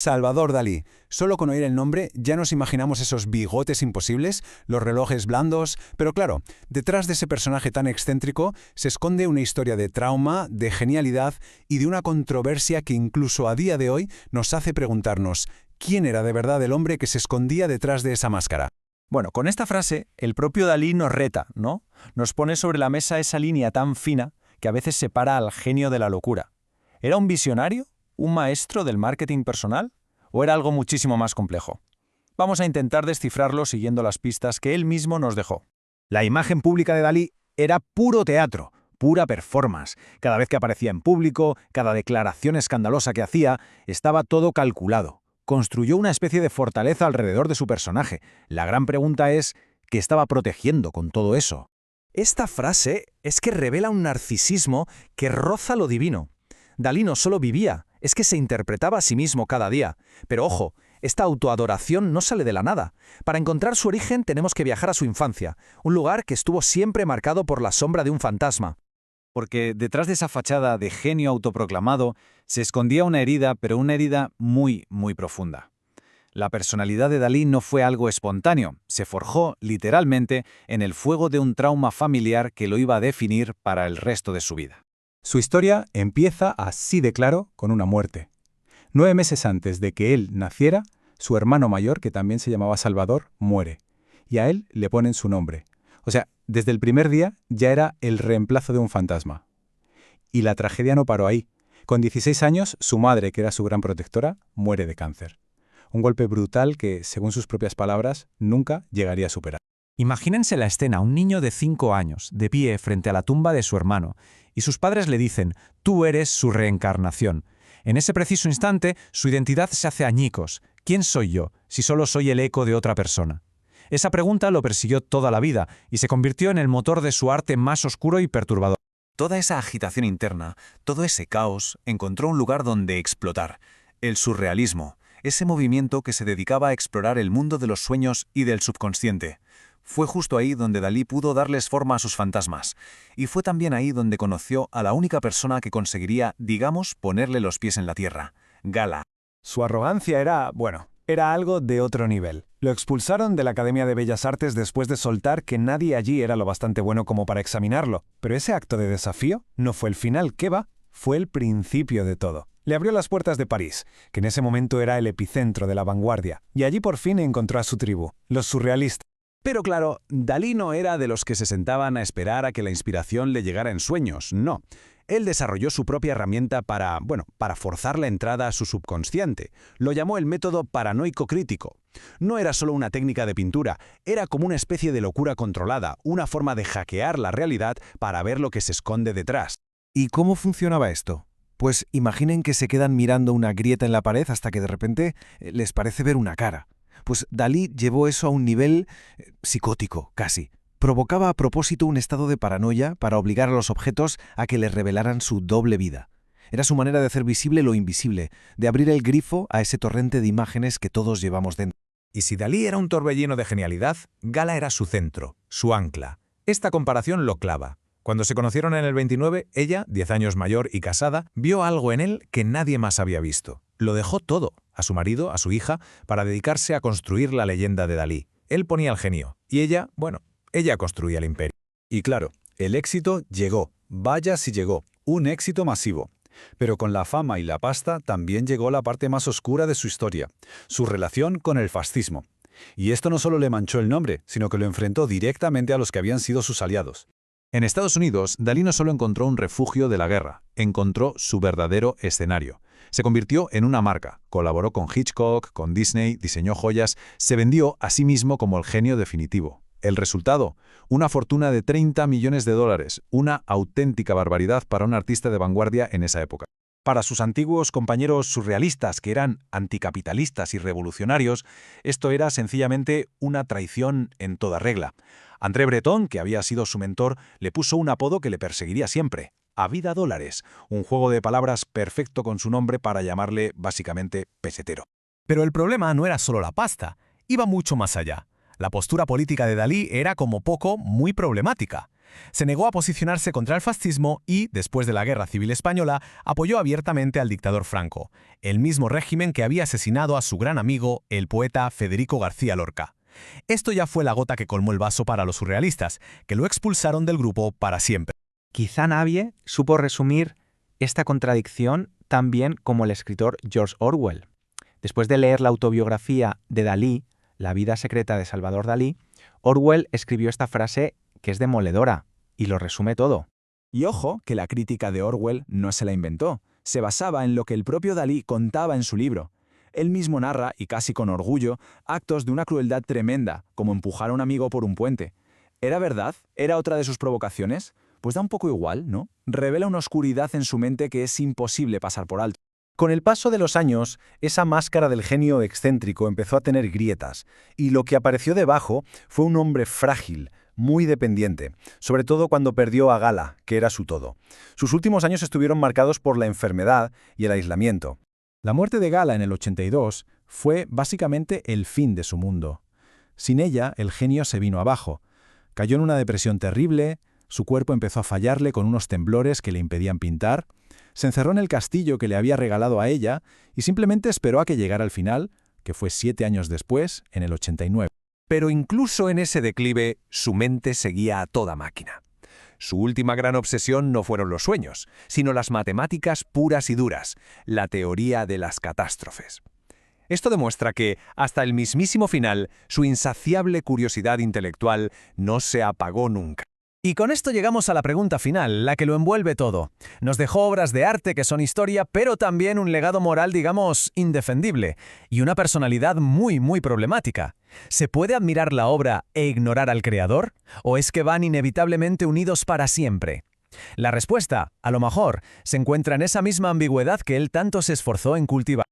Salvador Dalí. Solo con oír el nombre ya nos imaginamos esos bigotes imposibles, los relojes blandos, pero claro, detrás de ese personaje tan excéntrico se esconde una historia de trauma, de genialidad y de una controversia que incluso a día de hoy nos hace preguntarnos ¿quién era de verdad el hombre que se escondía detrás de esa máscara? Bueno, con esta frase, el propio Dalí nos reta, ¿no? Nos pone sobre la mesa esa línea tan fina que a veces separa al genio de la locura. ¿Era un visionario? ¿Un maestro del marketing personal? ¿O era algo muchísimo más complejo? Vamos a intentar descifrarlo siguiendo las pistas que él mismo nos dejó. La imagen pública de Dalí era puro teatro, pura performance. Cada vez que aparecía en público, cada declaración escandalosa que hacía, estaba todo calculado. Construyó una especie de fortaleza alrededor de su personaje. La gran pregunta es, ¿qué estaba protegiendo con todo eso? Esta frase es que revela un narcisismo que roza lo divino. Dalí no solo vivía, es que se interpretaba a sí mismo cada día. Pero ojo, esta autoadoración no sale de la nada. Para encontrar su origen tenemos que viajar a su infancia, un lugar que estuvo siempre marcado por la sombra de un fantasma. Porque detrás de esa fachada de genio autoproclamado se escondía una herida, pero una herida muy, muy profunda. La personalidad de Dalí no fue algo espontáneo, se forjó, literalmente, en el fuego de un trauma familiar que lo iba a definir para el resto de su vida. Su historia empieza así de claro con una muerte. 9 meses antes de que él naciera, su hermano mayor, que también se llamaba Salvador, muere. Y a él le ponen su nombre. O sea, desde el primer día ya era el reemplazo de un fantasma. Y la tragedia no paró ahí. Con 16 años, su madre, que era su gran protectora, muere de cáncer. Un golpe brutal que, según sus propias palabras, nunca llegaría a superar. Imagínense la escena, un niño de 5 años, de pie frente a la tumba de su hermano, y sus padres le dicen, tú eres su reencarnación. En ese preciso instante, su identidad se hace añicos. ¿Quién soy yo, si solo soy el eco de otra persona? Esa pregunta lo persiguió toda la vida y se convirtió en el motor de su arte más oscuro y perturbador. Toda esa agitación interna, todo ese caos, encontró un lugar donde explotar. El surrealismo, ese movimiento que se dedicaba a explorar el mundo de los sueños y del subconsciente. Fue justo ahí donde Dalí pudo darles forma a sus fantasmas. Y fue también ahí donde conoció a la única persona que conseguiría, digamos, ponerle los pies en la tierra, Gala. Su arrogancia era algo de otro nivel. Lo expulsaron de la Academia de Bellas Artes después de soltar que nadie allí era lo bastante bueno como para examinarlo. Pero ese acto de desafío no fue el final, ¿qué va? Fue el principio de todo. Le abrió las puertas de París, que en ese momento era el epicentro de la vanguardia, y allí por fin encontró a su tribu, los surrealistas. Pero claro, Dalí no era de los que se sentaban a esperar a que la inspiración le llegara en sueños, no. Él desarrolló su propia herramienta para forzar la entrada a su subconsciente. Lo llamó el método paranoico crítico. No era solo una técnica de pintura, era como una especie de locura controlada, una forma de hackear la realidad para ver lo que se esconde detrás. ¿Y cómo funcionaba esto? Pues imaginen que se quedan mirando una grieta en la pared hasta que de repente les parece ver una cara. Pues Dalí llevó eso a un nivel psicótico, casi. Provocaba a propósito un estado de paranoia para obligar a los objetos a que les revelaran su doble vida. Era su manera de hacer visible lo invisible, de abrir el grifo a ese torrente de imágenes que todos llevamos dentro. Y si Dalí era un torbellino de genialidad, Gala era su centro, su ancla. Esta comparación lo clava. Cuando se conocieron en el 29, ella, 10 años mayor y casada, vio algo en él que nadie más había visto. Lo dejó todo, a su marido, a su hija, para dedicarse a construir la leyenda de Dalí. Él ponía el genio, y ella construía el imperio. Y claro, el éxito llegó, vaya si llegó, un éxito masivo. Pero con la fama y la pasta también llegó la parte más oscura de su historia, su relación con el fascismo. Y esto no solo le manchó el nombre, sino que lo enfrentó directamente a los que habían sido sus aliados. En Estados Unidos, Dalí no solo encontró un refugio de la guerra, encontró su verdadero escenario. Se convirtió en una marca, colaboró con Hitchcock, con Disney, diseñó joyas, se vendió a sí mismo como el genio definitivo. El resultado, una fortuna de $30 millones, una auténtica barbaridad para un artista de vanguardia en esa época. Para sus antiguos compañeros surrealistas, que eran anticapitalistas y revolucionarios, esto era sencillamente una traición en toda regla. André Breton, que había sido su mentor, le puso un apodo que le perseguiría siempre, A Vida Dólares, un juego de palabras perfecto con su nombre para llamarle básicamente pesetero. Pero el problema no era solo la pasta, iba mucho más allá. La postura política de Dalí era como poco muy problemática. Se negó a posicionarse contra el fascismo y, después de la Guerra Civil Española, apoyó abiertamente al dictador Franco, el mismo régimen que había asesinado a su gran amigo, el poeta Federico García Lorca. Esto ya fue la gota que colmó el vaso para los surrealistas, que lo expulsaron del grupo para siempre. Quizá nadie supo resumir esta contradicción tan bien como el escritor George Orwell. Después de leer la autobiografía de Dalí, La vida secreta de Salvador Dalí, Orwell escribió esta frase que es demoledora y lo resume todo. Y ojo, que la crítica de Orwell no se la inventó, se basaba en lo que el propio Dalí contaba en su libro. Él mismo narra, y casi con orgullo, actos de una crueldad tremenda, como empujar a un amigo por un puente. ¿Era verdad? ¿Era otra de sus provocaciones? Pues da un poco igual, ¿no? Revela una oscuridad en su mente que es imposible pasar por alto. Con el paso de los años, esa máscara del genio excéntrico empezó a tener grietas, y lo que apareció debajo fue un hombre frágil, muy dependiente, sobre todo cuando perdió a Gala, que era su todo. Sus últimos años estuvieron marcados por la enfermedad y el aislamiento. La muerte de Gala en el 82 fue básicamente el fin de su mundo. Sin ella, el genio se vino abajo. Cayó en una depresión terrible, su cuerpo empezó a fallarle con unos temblores que le impedían pintar, se encerró en el castillo que le había regalado a ella y simplemente esperó a que llegara el final, que fue 7 años después, en el 89. Pero incluso en ese declive, su mente seguía a toda máquina. Su última gran obsesión no fueron los sueños, sino las matemáticas puras y duras, la teoría de las catástrofes. Esto demuestra que, hasta el mismísimo final, su insaciable curiosidad intelectual no se apagó nunca. Y con esto llegamos a la pregunta final, la que lo envuelve todo. Nos dejó obras de arte que son historia, pero también un legado moral, digamos, indefendible, y una personalidad muy problemática. ¿Se puede admirar la obra e ignorar al creador? ¿O es que van inevitablemente unidos para siempre? La respuesta, a lo mejor, se encuentra en esa misma ambigüedad que él tanto se esforzó en cultivar.